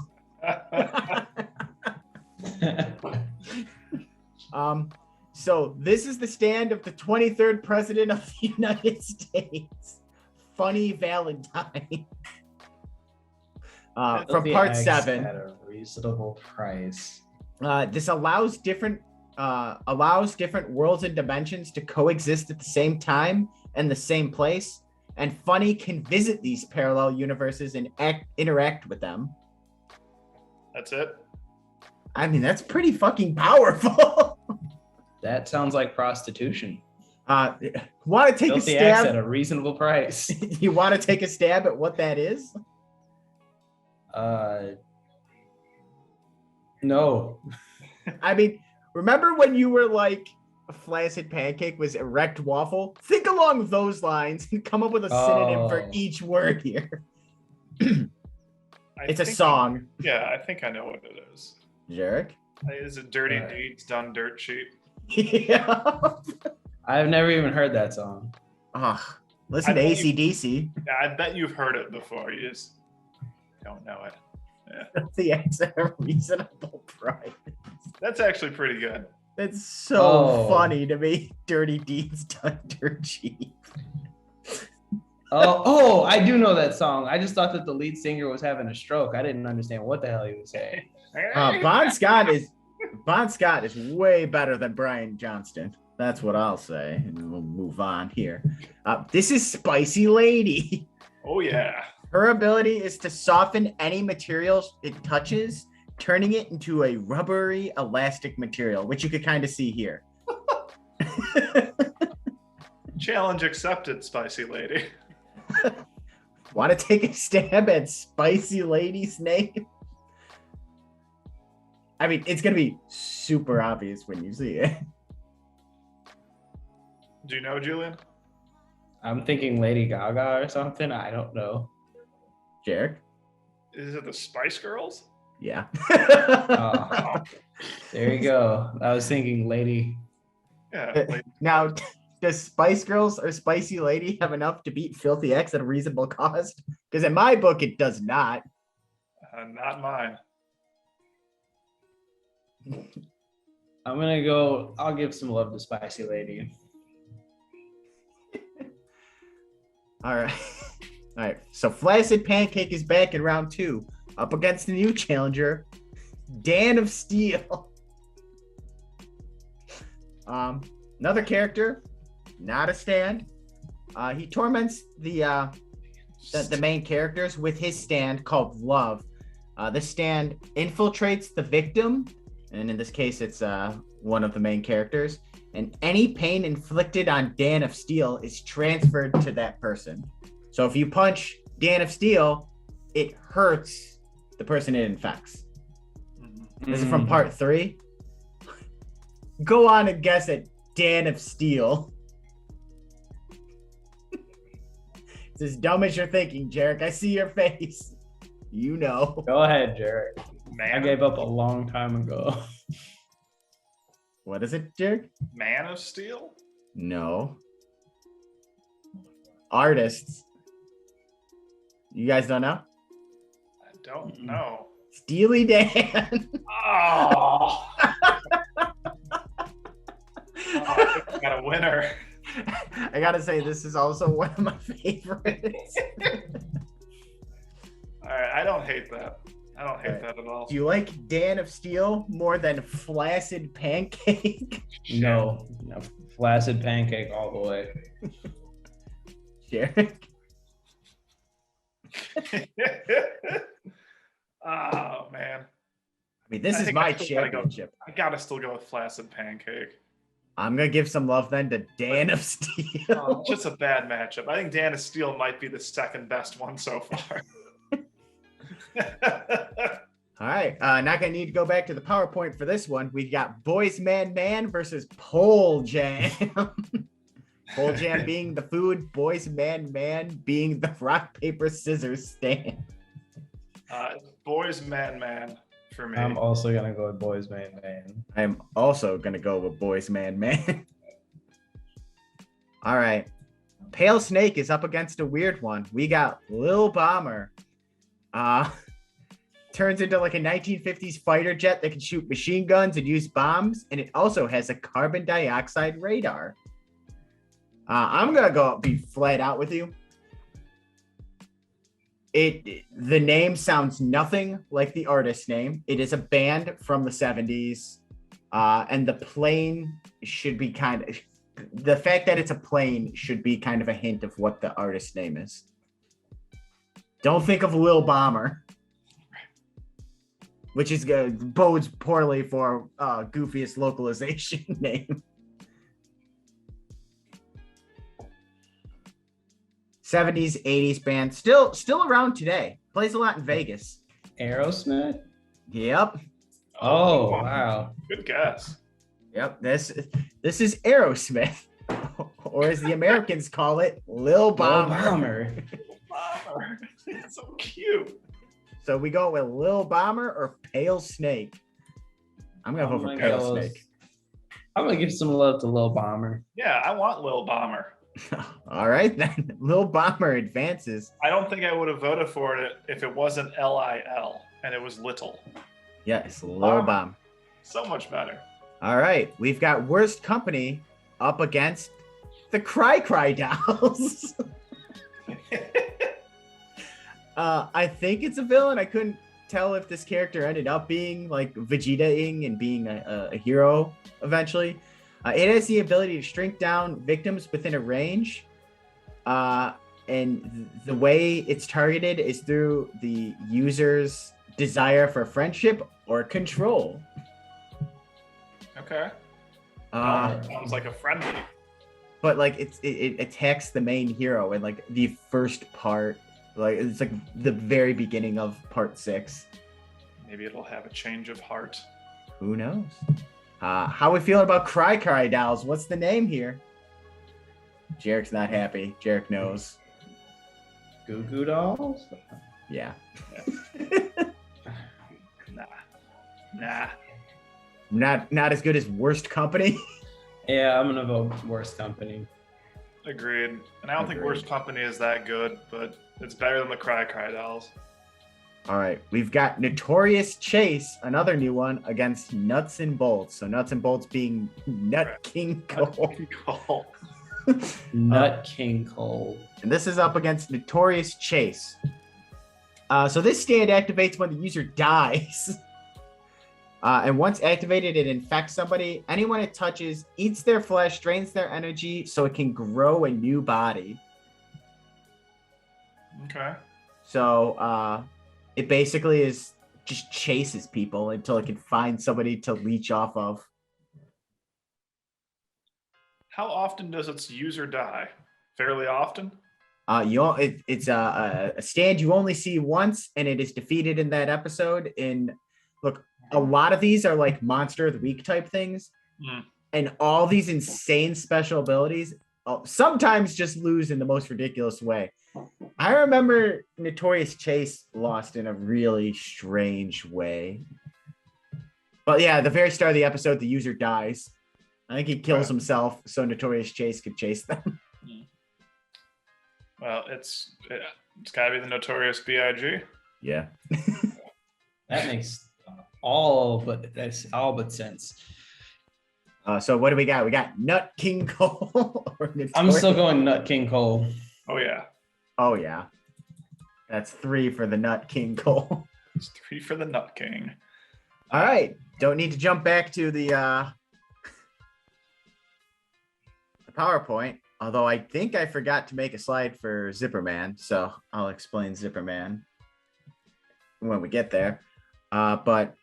So this is the stand of the 23rd president of the United States, Funny Valentine. From part 7. At a reasonable price. This allows different worlds and dimensions to coexist at the same time and the same place, and Funny can visit these parallel universes and interact with them. That's it? I mean, that's pretty fucking powerful. That sounds like prostitution. Want to take Filthy a stab Axe at a reasonable price? You want to take a stab at what that is? No. I mean, remember when you were like, a flaccid pancake was erect waffle? Think along those lines and come up with a synonym for each word here. It's a song. I think I know what it is. Jerk? Is it Dirty Deeds Done Dirt Cheap? Yeah. I've never even heard that song. Listen to AC/DC. Yeah, I bet you've heard it before. You just don't know it. Yeah. The answer, reasonable price. That's actually pretty good. It's so funny to me. Dirty Deeds Done Dirt Cheap. I do know that song. I just thought that the lead singer was having a stroke. I didn't understand what the hell he was saying. Bon Scott is way better than Brian Johnston. That's what I'll say. And we'll move on here. This is Spicy Lady. Oh, yeah. Her ability is to soften any material it touches, turning it into a rubbery, elastic material, which you could kind of see here. Challenge accepted, Spicy Lady. Want to take a stab at Spicy Lady's name? I mean, it's going to be super obvious when you see it. Do you know, Julian? I'm thinking Lady Gaga or something. I don't know. Jarek? Is it the Spice Girls? Yeah. There you go. I was thinking Lady. Yeah. Now, does Spice Girls or Spicy Lady have enough to beat Filthy X at a reasonable cost? Because in my book, it does not. Not mine. I'll give some love to Spicy Lady. All right. So Flaccid Pancake is back in round 2, up against the new challenger, Dan of Steel. Another character, not a stand. He torments the main characters with his stand called Love. The stand infiltrates the victim, and in this case, it's one of the main characters. And any pain inflicted on Dan of Steel is transferred to that person. So if you punch Dan of Steel, it hurts the person it infects. This is from part 3. Go on and guess it, Dan of Steel. It's as dumb as you're thinking, Jarek. I see your face. You know. Go ahead, Jarek. I gave up a long time ago. What is it, Jared? Man of Steel? No. Artists. You guys don't know? I don't know. Steely Dan. Oh! I think we got a winner. I gotta say, this is also one of my favorites. All right, I don't hate that. I don't hate that at all. Do you like Dan of Steel more than Flaccid Pancake? No, flaccid pancake all the way. Jarek? Oh man, I mean, this I is think my I still gotta go. championship. I gotta still go with Flaccid Pancake. I'm gonna give some love then to Dan of Steel. Oh, just a bad matchup. I think Dan of Steel might be the second best one so far. All right, not gonna need to go back to the PowerPoint for this one. We've got Boys Man Man versus Pole Jam. Pole Jam being the food, Boys Man Man being the rock paper scissors stand. Boys Man for me. I'm also gonna go with Boys Man Man. I'm also gonna go with Boys Man Man. All right, Pale Snake is up against a weird one. We got Lil Bomber. Turns into like a 1950s fighter jet that can shoot machine guns and use bombs, and it also has a carbon dioxide radar. I'm gonna be flat out with you. The name sounds nothing like the artist's name. It is a band from the 70s, and the plane should be the fact that it's a plane should be kind of a hint of what the artist's name is. Don't think of Lil Bomber, which is bodes poorly for Goofiest localization name. 70s, 80s band, still around today. Plays a lot in Vegas. Aerosmith? Yep. Oh, wow. Good guess. Yep. This is Aerosmith, or as the Americans call it, Lil Bomber. Lil Bomber. Bomber. It's so cute. So we go with Lil Bomber or Pale Snake. I'm gonna vote for Pale Snake. I'm gonna give some love to Lil Bomber. Yeah, I want Lil Bomber. All right, then. Lil Bomber advances. I don't think I would have voted for it if it wasn't Lil and it was Little. Yes, Lil Bomber. So much better. All right, we've got Worst Company up against the Cry Cry Dolls. I think it's a villain. I couldn't tell if this character ended up being like Vegeta-ing and being a hero eventually. It has the ability to shrink down victims within a range. And the way it's targeted is through the user's desire for friendship or control. Okay. Sounds like a friendly. But like it attacks the main hero in like the first part. Like it's like the very beginning of part 6. Maybe it'll have a change of heart. Who knows? How we feeling about Cry Cry Dolls? What's the name here? Jarek's not happy. Jarek knows. Goo Goo Dolls? Yeah. Nah. Not as good as Worst Company. Yeah, I'm gonna vote Worst Company. Agreed. And I don't think Worst Company is that good, but it's better than the Cry Cry Dolls. All right, we've got Notorious Chase, another new one, against Nuts and Bolts. So Nuts and Bolts being Nut King Cole. Nut King Cole. And this is up against Notorious Chase. So this stand activates when the user dies. And once activated, it infects somebody. Anyone it touches eats their flesh, drains their energy, so it can grow a new body. Okay. So it basically just chases people until it can find somebody to leech off of. How often does its user die? Fairly often? It's a stand you only see once, and it is defeated in that episode. And look, a lot of these are like Monster of the Week type things, and all these insane special abilities sometimes just lose in the most ridiculous way. I remember Notorious Chase lost in a really strange way. But yeah, at the very start of the episode, the user dies. I think he kills himself so Notorious Chase could chase them. Well, it's got to be the Notorious B.I.G. Yeah. That makes that's all but sense. So what do we got? We got Nut King Cole. I'm still going Nut King Cole. Oh, yeah. Oh, yeah. That's 3 for the Nut King Cole. It's 3 for the Nut King. All right. Don't need to jump back to the PowerPoint. Although I think I forgot to make a slide for Zipperman. So I'll explain Zipperman when we get there. But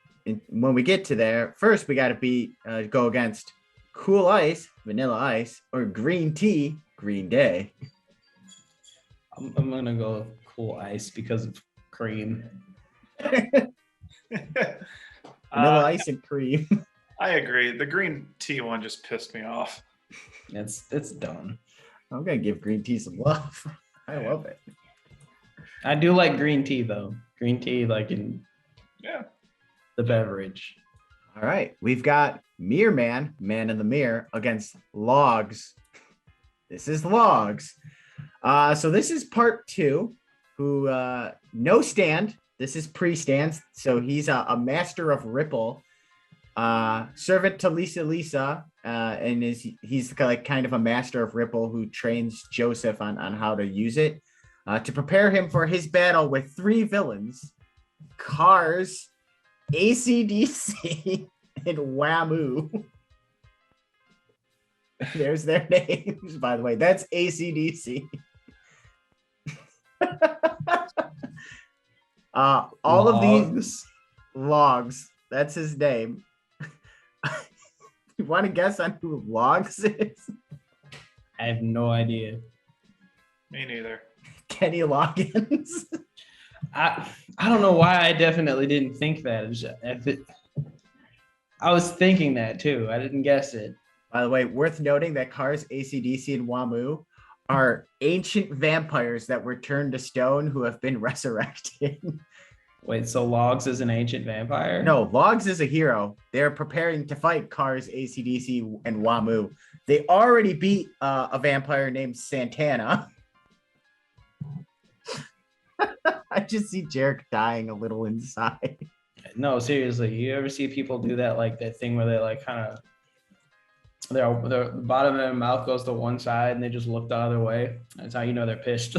when we get to there, first we got to go against Cool Ice, Vanilla Ice, or Green Tea, Green Day. I'm going to go with Cool Ice because of cream. Vanilla Ice and cream. I agree. The green tea one just pissed me off. It's done. I'm going to give Green Tea some love. I love it. I do like green tea, though. Green tea, like in the beverage. All right. We've got Mirror Man, Man in the Mirror, against Logs. This is Logs. So this is part 2, who no stand. This is pre-stand. So he's a master of Ripple, servant to Lisa, and he's like kind of a master of Ripple who trains Joseph on how to use it to prepare him for his battle with 3 villains: Cars, AC/DC, and Whamu. There's their names, by the way. That's AC/DC. All of these Logs. That's his name. You want to guess on who Logs is? I have no idea. Me neither. Kenny Loggins. I don't know why I definitely didn't think that. I was thinking that too. I didn't guess it. By the way, worth noting that Cars, AC/DC, and Whamu are ancient vampires that were turned to stone who have been resurrected. Wait, so Logs is an ancient vampire? No, Logs is a hero. They're preparing to fight Cars, AC/DC, and Whamu. They already beat a vampire named Santana. I just see Jarek dying a little inside. No, seriously. You ever see people do that, like that thing where they like kind of the bottom of their mouth goes to one side and they just look the other way? That's how you know they're pissed.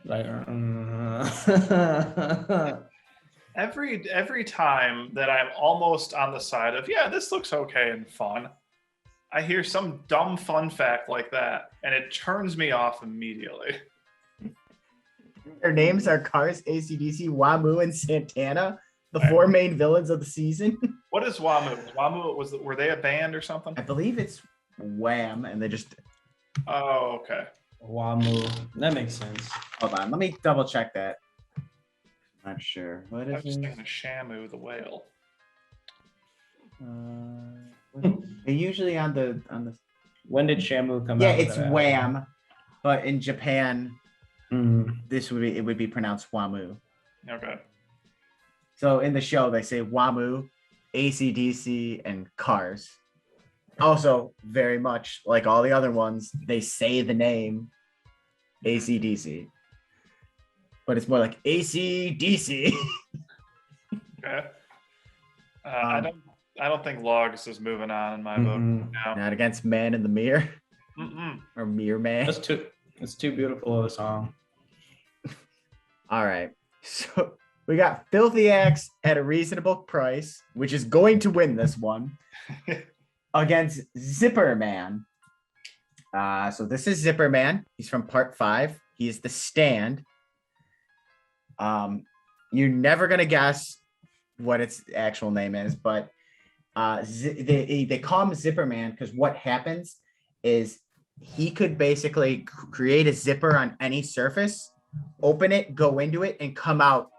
Like every time that I'm almost on the side of this looks okay and fun, I hear some dumb fun fact like that and it turns me off immediately. Their names are Cars, AC/DC, Whamu, and Santana, the 4 main villains of the season. What is Whamu? Whamu were they a band or something? I believe it's Wham, and they just. Oh, okay. Whamu. That makes sense. Hold on, let me double check that. Not sure. What I was is just it? thinking of Shamu the whale. They're usually on the. When did Shamu come out? Yeah, it's Wham, but in Japan, Mm-hmm. it would be pronounced Whamu. Okay. So in the show, they say Whamu, AC/DC, and Cars. Also, very much like all the other ones, they say the name AC/DC, but it's more like AC/DC. Okay. I don't think Logs is moving on in my book now. Not against Man in the Mirror or Mirror Man. It's too beautiful of a song. All right, so we got Filthy Axe at a reasonable price, which is going to win this one, against Zipper Man. So this is Zipper Man. He's from part 5. He's the stand. You're never gonna guess what its actual name is, but they call him Zipper Man because what happens is he could basically create a zipper on any surface, open it, go into it, and come out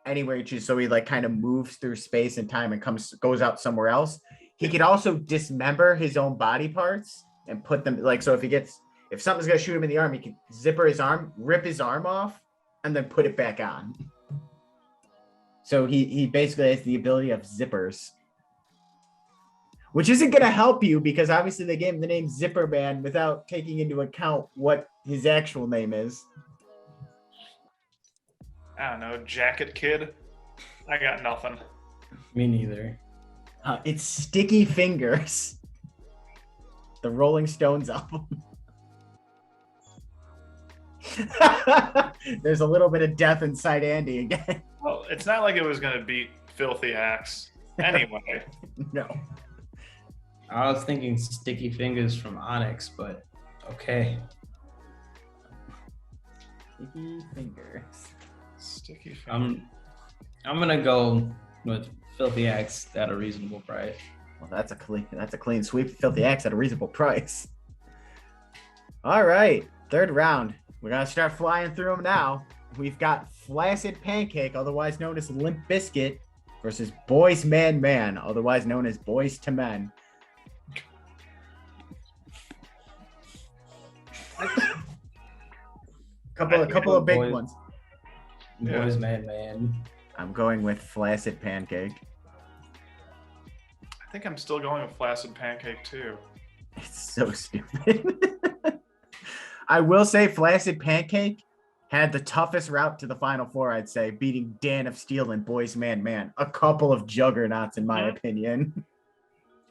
anywhere you choose. So he like kind of moves through space and time and goes out somewhere else. He could also dismember his own body parts and put them so if if something's gonna shoot him in the arm, he can zipper his arm, rip his arm off, and then put it back on. So he basically has the ability of zippers. Which isn't gonna help you because obviously they gave him the name Zipper Man without taking into account what his actual name is. I don't know, Jacket Kid. I got nothing. Me neither. It's Sticky Fingers. The Rolling Stones album. There's a little bit of death inside Andy again. Well, it's not like it was going to beat Filthy Axe. Anyway. No. I was thinking Sticky Fingers from Onyx, but okay. Sticky Fingers. Sticky Fingers. I'm gonna go with Filthy Axe at a reasonable price. Well, that's a clean sweep. Filthy Axe at a reasonable price. All right, third round. We're gonna start flying through them now. We've got Flaccid Pancake, otherwise known as Limp Bizkit, versus Boys Man Man, otherwise known as Boys to Men. Couple of big ones. Boys Man. I'm going with Flaccid Pancake. I think I'm still going with Flaccid Pancake too. It's so stupid. I will say Flaccid Pancake had the toughest route to the Final Four, I'd say, beating Dan of Steel and Boys Man Man. A couple of juggernauts, in my opinion.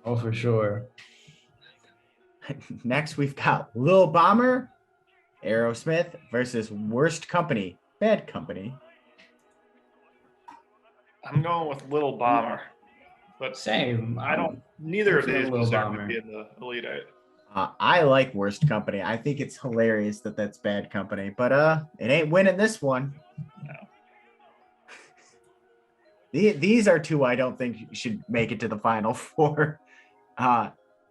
Oh, for sure. Next, we've got Lil Bomber, Aerosmith versus Worst Company, Bad Company. I'm going with Little Bomber. But Same. Neither of I'm these Little deserve Bomber. to be in the Elite Eight. I like Worst Company. I think it's hilarious that that's Bad Company, but it ain't winning this one. No. These are two I don't think should make it to the Final Four.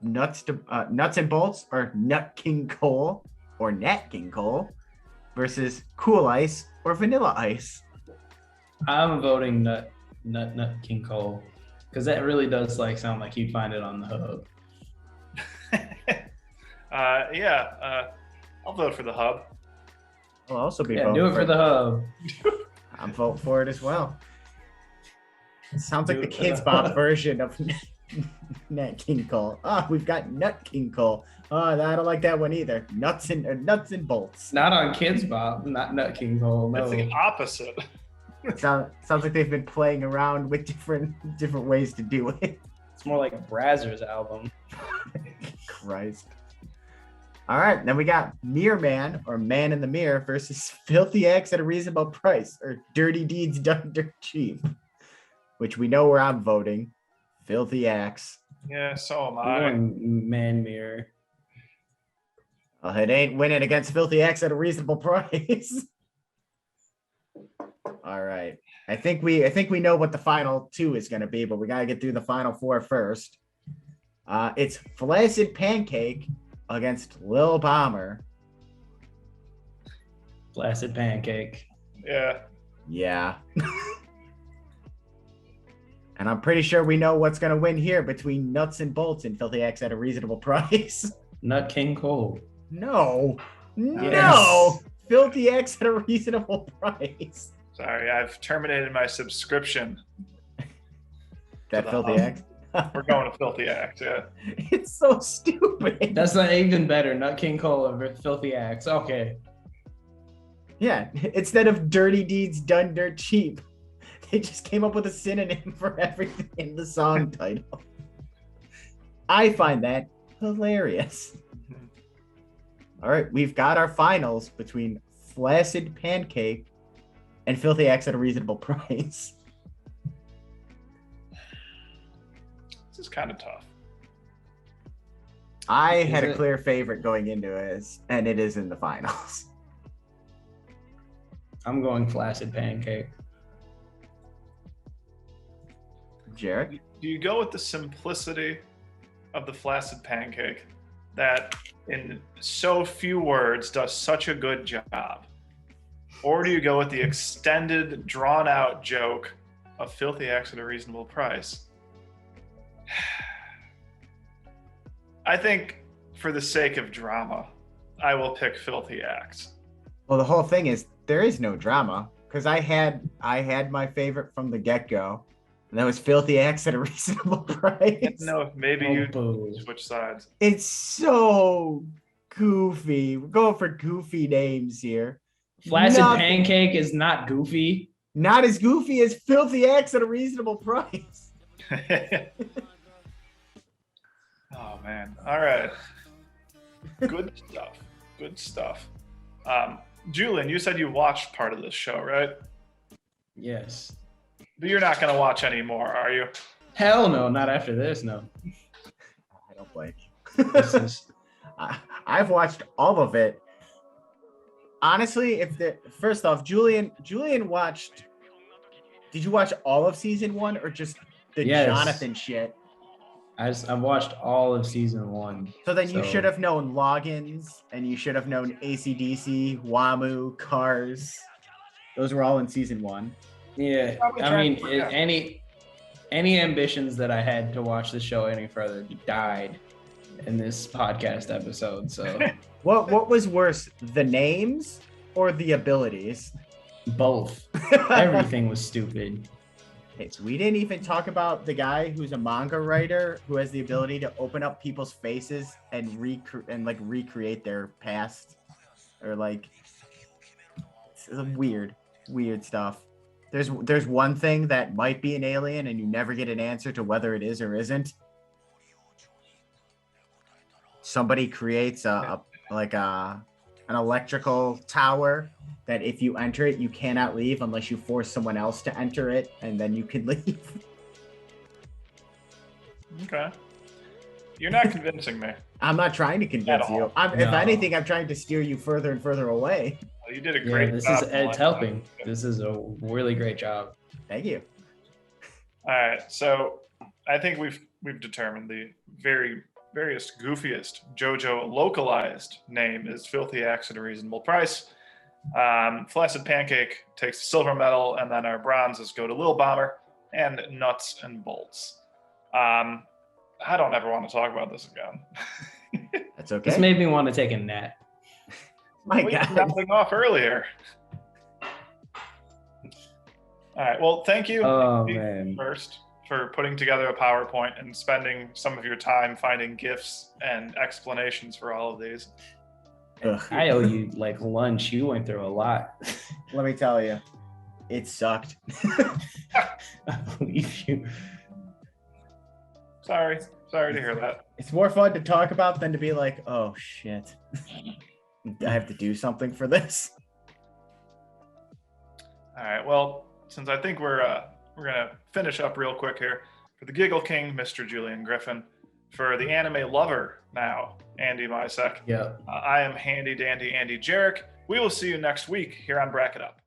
Nuts and Bolts or Nut King Cole or Nat King Cole versus Cool Ice or Vanilla Ice. I'm voting Nut King Cole because that really does sound like you'd find it on the Hub. I'll vote for the Hub. I'll also be Yeah, voting do it for the Hub. I'm voting for it as well. It sounds like Do the it for Kids the Bop Hub. version of Nat King Cole. We've got Nut King Cole. I don't like that one either. Nuts and Bolts. Not on Kids Bop, not Nut King Cole. No. It's the opposite. Sounds like they've been playing around with different ways to do it. It's more like Brazzers album. Christ. All right, then we got Mirror Man or Man in the Mirror versus Filthy Axe at a Reasonable Price or Dirty Deeds Done Dirt Cheap, which we know where I'm voting. Filthy Axe. Yeah, so am I'm I. going Man Mirror. Well, it ain't winning against Filthy Axe at a reasonable price. All right. I think we know what the final two is going to be, but we got to get through the final four first. It's Flaccid Pancake against Lil Bomber. Flaccid Pancake. Yeah. Yeah. And I'm pretty sure we know what's going to win here between Nuts and Bolts and Filthy Axe at a reasonable price. Nut King Cole. No. Yes. No. Filthy Axe at a reasonable price. Sorry, I've terminated my subscription. That the Filthy Hub. Axe. We're going to Filthy Axe, yeah. It's so stupid. That's not even better. Nut King Cole over Filthy Axe. Okay. Yeah, instead of Dirty Deeds Done Dirt Cheap, they just came up with a synonym for everything in the song title. I find that hilarious. All right, we've got our finals between Flaccid Pancake and Filthy Axe at a reasonable price. This is kind of tough. I Is had a it? clear favorite going into it, and it is in the finals. I'm going Flaccid Pancake. Jarek? Do you go with the simplicity of the Flaccid Pancake that in so few words does such a good job? Or do you go with the extended, drawn-out joke of Filthy Axe at a reasonable price? I think for the sake of drama, I will pick Filthy Acts. Well, the whole thing is there is no drama because I had my favorite from the get-go, and that was Filthy Acts at a reasonable price. I didn't know if maybe you boo. switch sides. It's so goofy. We're going for goofy names here. Flaccid Nothing- Pancake is not goofy. Not as goofy as Filthy Acts at a reasonable price. Oh man. All right. Good stuff. Good stuff. Julian, you said you watched part of this show, right? Yes. But you're not going to watch any more, are you? Hell no, not after this. No. I don't blame This you. is I've watched all of it. Honestly, first off, Julian watched. Did you watch all of season 1 or just the Yes. Jonathan shit? I've watched all of season 1. So then you should have known Logins, and you should have known AC/DC, WAMU, Cars. Those were all in season 1. Yeah, Probably I trying mean, to forget. any ambitions that I had to watch the show any further died in this podcast episode. So What was worse, the names or the abilities? both, everything was stupid. Okay, so we didn't even talk about the guy who's a manga writer who has the ability to open up people's faces and recreate their past, or like it's weird stuff. There's one thing that might be an alien and you never get an answer to whether it is or isn't. Somebody creates an electrical tower that if you enter it, you cannot leave unless you force someone else to enter it, and then you can leave. Okay. You're not convincing me. I'm not trying to convince At all. you. If No. anything, I'm trying to steer you further and further away. Well, you did a Yeah, great this job. is it's helping. This is a really great job. Thank you. All right. So I think we've determined the various goofiest Jojo localized name is Filthy Acts at a reasonable price. Flaccid Pancake takes the silver medal, and then our bronzes go to Lil Bomber and Nuts and Bolts. I don't ever want to talk about this again. That's okay. This made me want to take a nap. My We God. were nothing off earlier. All right. Well, thank you. Oh man. First for putting together a PowerPoint and spending some of your time finding GIFs and explanations for all of these. Ugh. I owe you like lunch. You went through a lot. Let me tell you, it sucked. I believe you. Sorry to hear that. It's more fun to talk about than to be like, oh shit, I have to do something for this. All right. Well, since I think we're gonna finish up real quick here for the Giggle King, Mr. Julian Griffin, for the anime lover now, Andy Misek. Yep. I am handy dandy Andy Jarek. We will see you next week here on Bracket Up.